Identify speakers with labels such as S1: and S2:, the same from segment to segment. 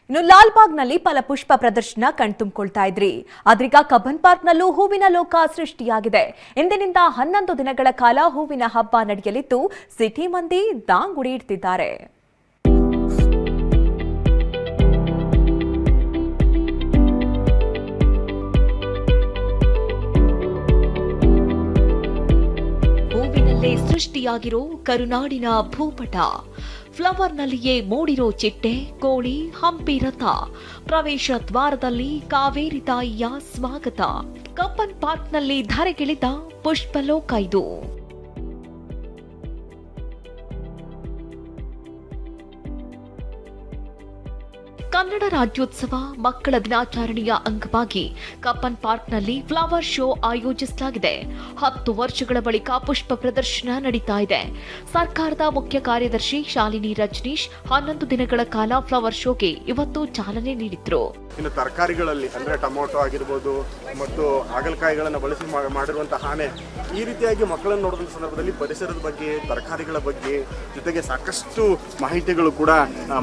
S1: ಇನ್ನು ಲಾಲ್ಬಾಗ್ನಲ್ಲಿ ಫಲಪುಷ್ಪ ಪ್ರದರ್ಶನ ಕಣ್ತುಂಬಿಕೊಳ್ತಾ ಇದ್ರಿ. ಆದ್ರೀಗ ಕಬ್ಬನ್ ಪಾರ್ಕ್ನಲ್ಲೂ ಹೂವಿನ ಲೋಕ ಸೃಷ್ಟಿಯಾಗಿದೆ. ಇಂದಿನಿಂದ 11 ದಿನಗಳ ಕಾಲ ಹೂವಿನ ಹಬ್ಬ ನಡೆಯಲಿದ್ದು ಸಿಟಿ ಮಂದಿ ದಾಂಗುಡಿ ಇಡ್ತಿದ್ದಾರೆ. ಹೂವಿನಲ್ಲೇ ಸೃಷ್ಟಿಯಾಗಿರೋ ಕರುನಾಡಿನ ಭೂಪಟ, ಫ್ಲವರ್ನಲ್ಲಿಯೇ ಮೂಡಿರೋ ಚಿಟ್ಟೆ, ಕೋಳಿ, ಹಂಪಿ ರಥ, ಪ್ರವೇಶ ದ್ವಾರದಲ್ಲಿ ಕಾವೇರಿ ತಾಯಿಯ ಸ್ವಾಗತ. ಕಬ್ಬನ್ ಪಾರ್ಕ್ನಲ್ಲಿ ಧರೆಗಿಳಿದ ಪುಷ್ಪಲೋಕ ಇದು. ಕನ್ನಡ ರಾಜ್ಯೋತ್ಸವ ಮಕ್ಕಳ ದಿನಾಚರಣೆಯ ಅಂಗವಾಗಿ ಕಬ್ಬನ್ ಪಾರ್ಕ್ನಲ್ಲಿ ಫ್ಲವರ್ ಶೋ ಆಯೋಜಿಸಲಾಗಿದೆ. 10 ವರ್ಷಗಳ ಬಳಿಕ ಪುಷ್ಪ ಪ್ರದರ್ಶನ ನಡೀತಾ ಇದೆ. ಸರ್ಕಾರದ ಮುಖ್ಯ ಕಾರ್ಯದರ್ಶಿ ಶಾಲಿನಿ ರಜನೀಶ್ 11 ದಿನಗಳ ಕಾಲ ಫ್ಲವರ್ ಶೋಗೆ ಇವತ್ತು ಚಾಲನೆ ನೀಡಿದ್ರು.
S2: ಇನ್ನು ತರಕಾರಿಗಳಲ್ಲಿ ಅಂದ್ರೆ ಟೊಮೊಟೊ ಆಗಿರ್ಬೋದು ಮತ್ತು ಹಾಗಲಕಾಯಿಗಳನ್ನು ಬಳಸಿ ಮಾಡಿರುವಂತಹ ಆನೆ, ಈ ರೀತಿಯಾಗಿ ಮಕ್ಕಳನ್ನು ನೋಡುವಂಥ ಸಂದರ್ಭದಲ್ಲಿ ಪರಿಸರದ ಬಗ್ಗೆ, ತರಕಾರಿಗಳ ಬಗ್ಗೆ ಜೊತೆಗೆ ಸಾಕಷ್ಟು ಮಾಹಿತಿಗಳು ಕೂಡ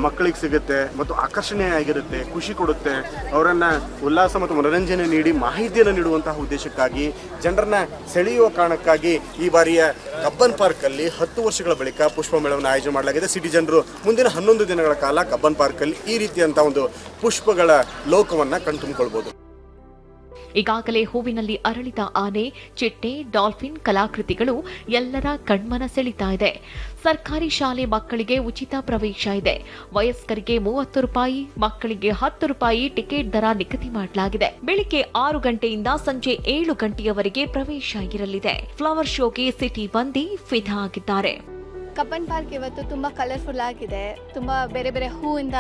S2: ಮಕ್ಕಳಿಗೆ ಸಿಗುತ್ತೆ ಮತ್ತು ಆಕರ್ಷಣೆ ಆಗಿರುತ್ತೆ, ಖುಷಿ ಕೊಡುತ್ತೆ. ಅವರನ್ನ ಉಲ್ಲಾಸ ಮತ್ತು ಮನೋರಂಜನೆ ನೀಡಿ ಮಾಹಿತಿಯನ್ನು ನೀಡುವಂತಹ ಉದ್ದೇಶಕ್ಕಾಗಿ, ಜನರನ್ನ ಸೆಳೆಯುವ ಕಾರಣಕ್ಕಾಗಿ ಈ ಬಾರಿಯ ಕಬ್ಬನ್ ಪಾರ್ಕ್ ಅಲ್ಲಿ 10 ವರ್ಷಗಳ ಬಳಿಕ ಪುಷ್ಪ ಮೇಳವನ್ನು ಆಯೋಜನೆ ಮಾಡಲಾಗಿದೆ. ಸಿಟಿ ಜನರು ಮುಂದಿನ 11 ದಿನಗಳ ಕಾಲ ಕಬ್ಬನ್ ಪಾರ್ಕ್ ಅಲ್ಲಿ ಈ ರೀತಿಯಂತ ಒಂದು ಪುಷ್ಪಗಳ ಲೋಕವನ್ನ ಕಣ್ತುಂಬಿಕೊಳ್ಬಹುದು.
S1: ಈಗಾಗಲೇ ಹೂವಿನಲ್ಲಿ ಅರಳಿದ ಆನೆ, ಚಿಟ್ಟೆ, ಡಾಲ್ಫಿನ್ ಕಲಾಕೃತಿಗಳು ಎಲ್ಲರ ಕಣ್ಮನ ಸೆಳೀತಾ ಇದೆ. ಸರ್ಕಾರಿ ಶಾಲೆ ಮಕ್ಕಳಿಗೆ ಉಚಿತ ಪ್ರವೇಶ ಇದೆ. ವಯಸ್ಕರಿಗೆ 30 ರೂಪಾಯಿ, ಮಕ್ಕಳಿಗೆ 10 ರೂಪಾಯಿ ಟಿಕೆಟ್ ದರ ನಿಗದಿ ಮಾಡಲಾಗಿದೆ. ಬೆಳಿಗ್ಗೆ 6 ಗಂಟೆಯಿಂದ ಸಂಜೆ 7 ಗಂಟೆಯವರೆಗೆ ಪ್ರವೇಶ ಇರಲಿದೆ. ಫ್ಲವರ್ ಶೋಗೆ ಸಿಟಿ ಮಂದಿ ಫಿದಾ ಆಗಿದ್ದಾರೆ.
S3: ಕಬ್ಬನ್ ಪಾರ್ಕ್ ಇವತ್ತು ತುಂಬಾ ಕಲರ್ಫುಲ್ ಆಗಿದೆ. ತುಂಬಾ ಬೇರೆ ಬೇರೆ ಹೂವಿಂದ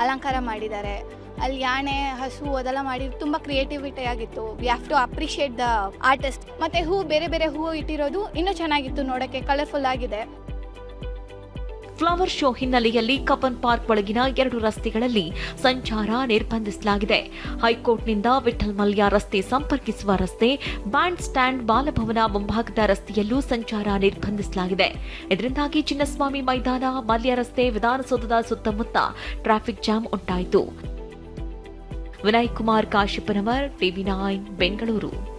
S3: ಅಲಂಕಾರ ಮಾಡಿದ್ದಾರೆ. ಅಲ್ಲಿ ಯಾಣೆ, ಹಸು ಅದೆಲ್ಲ ಮಾಡಿ ತುಂಬಾ ಕ್ರಿಯೇಟಿವಿಟಿ ಆಗಿತ್ತು. We have to appreciate the artist. ಮತ್ತೆ ಬೇರೆ ಬೇರೆ ಹೂ ಇಟ್ಟಿರೋದು ಇನ್ನೂ ಚೆನ್ನಾಗಿತ್ತು, ನೋಡಕ್ಕೆ ಕಲರ್ಫುಲ್ ಆಗಿದೆ.
S1: ಫ್ಲವರ್ ಶೋ ಹಿನ್ನೆಲೆಯಲ್ಲಿ ಕಬ್ಬನ್ ಪಾರ್ಕ್ ಒಳಗಿನ 2 ರಸ್ತೆಗಳಲ್ಲಿ ಸಂಚಾರ ನಿರ್ಬಂಧಿಸಲಾಗಿದೆ. ಹೈಕೋರ್ಟ್ನಿಂದ ವಿಠಲ್ ಮಲ್ಯ ರಸ್ತೆ ಸಂಪರ್ಕಿಸುವ ರಸ್ತೆ, ಬ್ಯಾಂಡ್ ಸ್ಟ್ಯಾಂಡ್, ಬಾಲಭವನ ಮುಂಭಾಗದ ರಸ್ತೆಯಲ್ಲೂ ಸಂಚಾರ ನಿರ್ಬಂಧಿಸಲಾಗಿದೆ. ಇದರಿಂದಾಗಿ ಚಿನ್ನಸ್ವಾಮಿ ಮೈದಾನ, ಮಲ್ಯ ರಸ್ತೆ, ವಿಧಾನಸೌಧದ ಸುತ್ತಮುತ್ತ ಟ್ರಾಫಿಕ್ ಜಾಮ್ ಉಂಟಾಯಿತು. ವಿನಯ್ ಕುಮಾರ್ ಕಾಶಿಪನವರ್, ಟಿವಿ9 ಬೆಂಗಳೂರು.